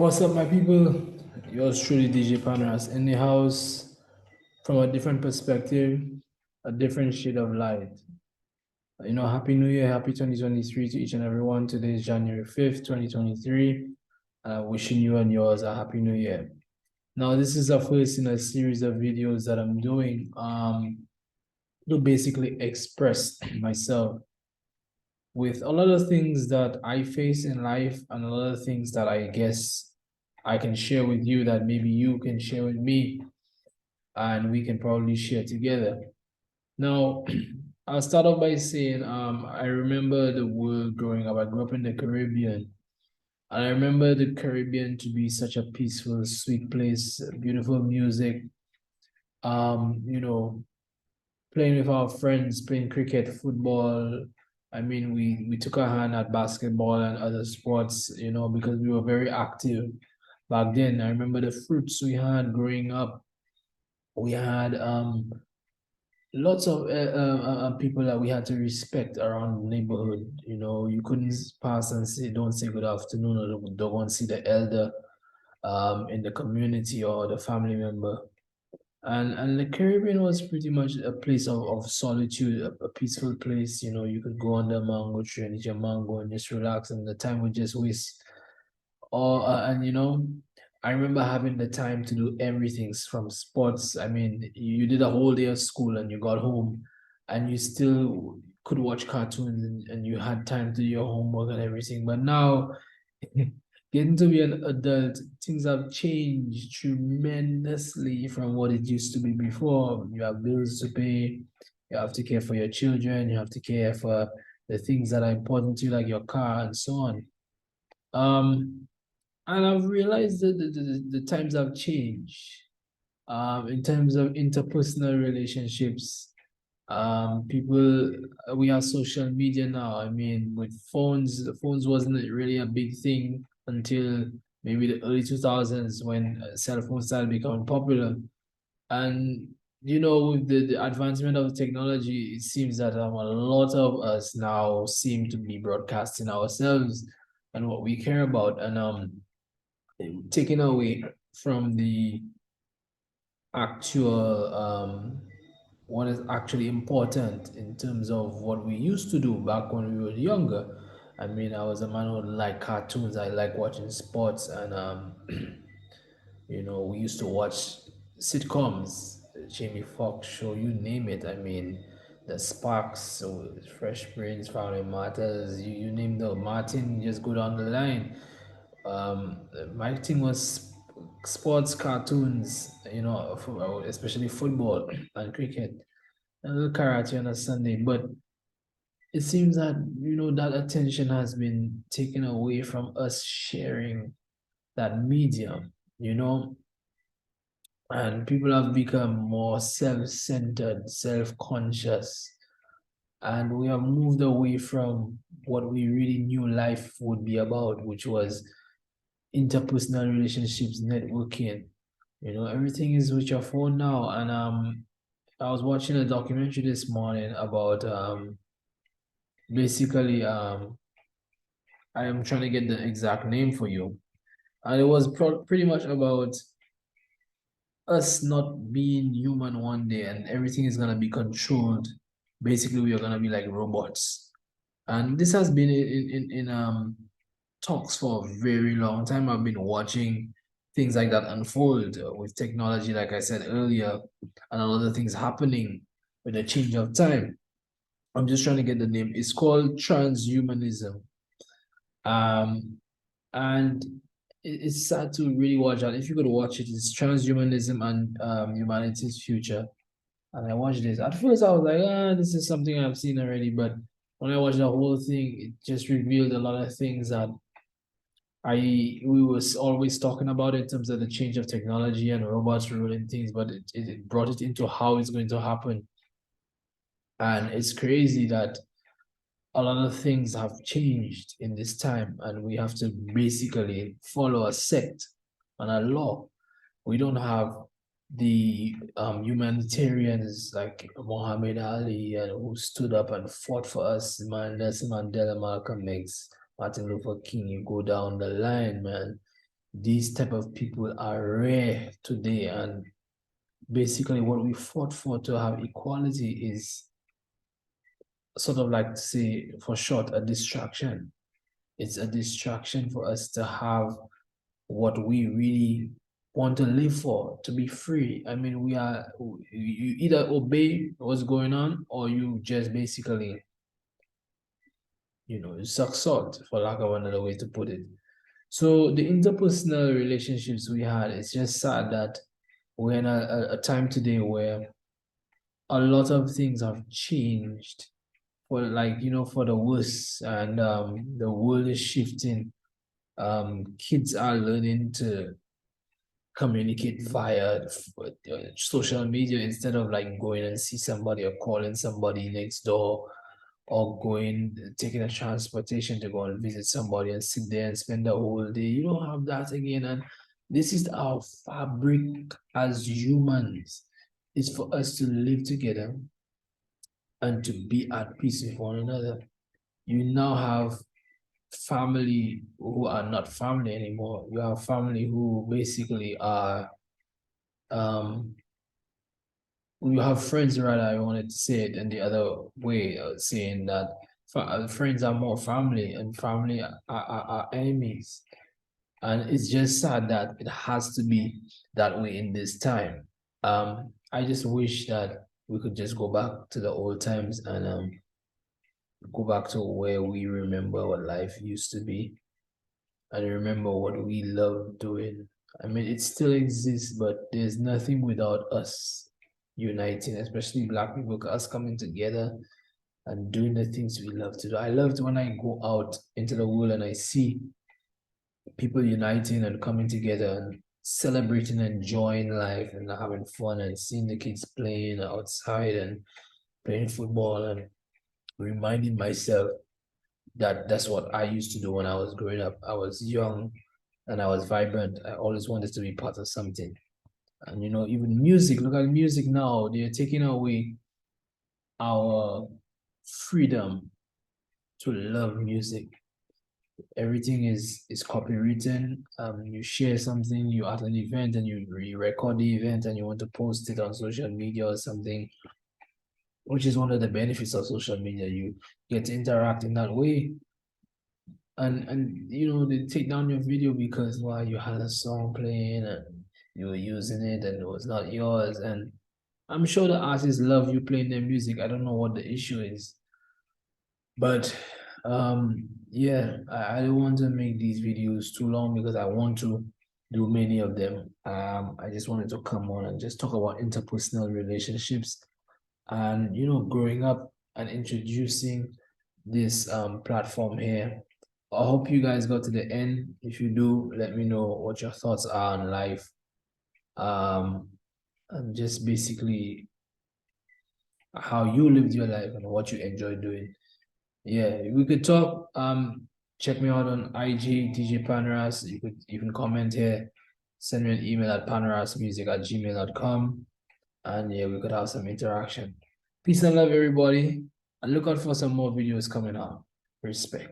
What's up, my people? Yours truly, DJ Panas, in the house from a different perspective, a different shade of light. Happy New Year, happy 2023 to each and everyone. Today is January 5th, 2023. Wishing you and yours a happy New Year. Now, this is the first in a series of videos that I'm doing to basically express myself with a lot of things that I face in life and a lot of things that I guess I can share with you that maybe you can share with me and we can probably share together. Now, I'll start off by saying I remember the world growing up. I grew up in the Caribbean. And I remember the Caribbean to be such a peaceful, sweet place, beautiful music, you know, playing with our friends, playing cricket, football. I mean, we took a hand at basketball and other sports, because we were very active back then. I remember the fruits we had growing up. We had lots of people that we had to respect around the neighborhood. You couldn't pass and say, don't say good afternoon, or don't want to see the elder in the community or the family member. And the Caribbean was pretty much a place of solitude, a peaceful place. You could go under a mango tree and eat your mango and just relax, and the time would just waste. And I remember having the time to do everything from sports. I mean, you did a whole day of school and you got home, and you still could watch cartoons and you had time to do your homework and everything. But now, getting to be an adult, things have changed tremendously from what it used to be before. You have bills to pay, you have to care for your children, you have to care for the things that are important to you, like your car and so on. Um, and I've realized that the times have changed. In terms of interpersonal relationships, people we have social media now. I mean, with phones, the phones wasn't really a big thing until maybe the early 2000s when cell phones started becoming popular. And with the advancement of technology, it seems that a lot of us now seem to be broadcasting ourselves and what we care about, and taking away from the actual what is actually important in terms of what we used to do back when we were younger. I mean, I was a man who liked cartoons. I like watching sports, and we used to watch sitcoms, Jamie Foxx show, you name it. I mean, the Sparks, so Fresh Prince, Family Matters, you name the Martin, just go down the line. Um, my thing was sports cartoons, especially football and cricket, and a little karate on a Sunday. But it seems that that attention has been taken away from us sharing that medium, and people have become more self-centered, self-conscious, and we have moved away from what we really knew life would be about, which was interpersonal relationships, networking. Everything is with your phone now. And I was watching a documentary this morning about basically I am trying to get the exact name for you. And it was pretty much about us not being human one day and everything is gonna be controlled. Basically, we are gonna be like robots. And this has been in talks for a very long time. I've been watching things like that unfold with technology, like I said earlier, and a lot of things happening with the change of time. I'm just trying to get the name. It's called transhumanism. Um, and it's sad to really watch that. If you could watch it, it's transhumanism and humanity's future. And I watched this. At first, I was like, this is something I've seen already. But when I watched the whole thing, it just revealed a lot of things that we was always talking about in terms of the change of technology and robots ruling things, but it brought it into how it's going to happen. And it's crazy that a lot of things have changed in this time, and we have to basically follow a sect and a law. We don't have the humanitarians like Muhammad Ali and who stood up and fought for us, Nelson Mandela, Malcolm X, Martin Luther King. You go down the line, man. these type of people are rare today, and basically what we fought for to have equality is sort of like, say, for short, a distraction. It's a distraction for us to have what we really want to live for, to be free. I mean, you either obey what's going on, or you just basically, suck salt, for lack of another way to put it. So the interpersonal relationships we had, it's just sad that we're in a time today where a lot of things have changed for, like, for the worse, and the world is shifting. Kids are learning to communicate via social media, instead of like going and see somebody or calling somebody next door, or taking a transportation to go and visit somebody and sit there and spend the whole day. You don't have that again. And this is our fabric as humans. It's for us to live together and to be at peace with one another. You now have family who are not family anymore. You have family who basically are, um you have friends, rather, I wanted to say it in the other way, saying that friends are more family, and family are enemies. And it's just sad that it has to be that way in this time. I just wish that we could just go back to the old times, and go back to where we remember what life used to be, and remember what we love doing. I mean, it still exists, but there's nothing without us uniting, especially Black people, us coming together and doing the things we love to do. I loved when I go out into the world and I see people uniting and coming together and celebrating and enjoying life and having fun, and seeing the kids playing outside and playing football, and reminding myself that that's what I used to do when I was growing up. I was young and I was vibrant. I always wanted to be part of something. And even music, look at music now. They're taking away our freedom to love music. Everything is copywritten. You share something, you at an event, and you record the event, and you want to post it on social media or something, which is one of the benefits of social media. You get to interact in that way. And they take down your video because, well, you had a song playing and you were using it and it was not yours. And I'm sure the artists love you playing their music. I don't know what the issue is. But yeah, I don't want to make these videos too long because I want to do many of them. I just wanted to come on and just talk about interpersonal relationships, and growing up and introducing this platform here. I hope you guys got to the end. If you do, let me know what your thoughts are on life. Um, and just basically how you lived your life and what you enjoy doing. Yeah, we could talk. Check me out on IG, DJ Paneras. You can comment here, send me an email at panerasmusic@gmail.com, and yeah, we could have some interaction. Peace and love, everybody, and look out for some more videos coming out. Respect.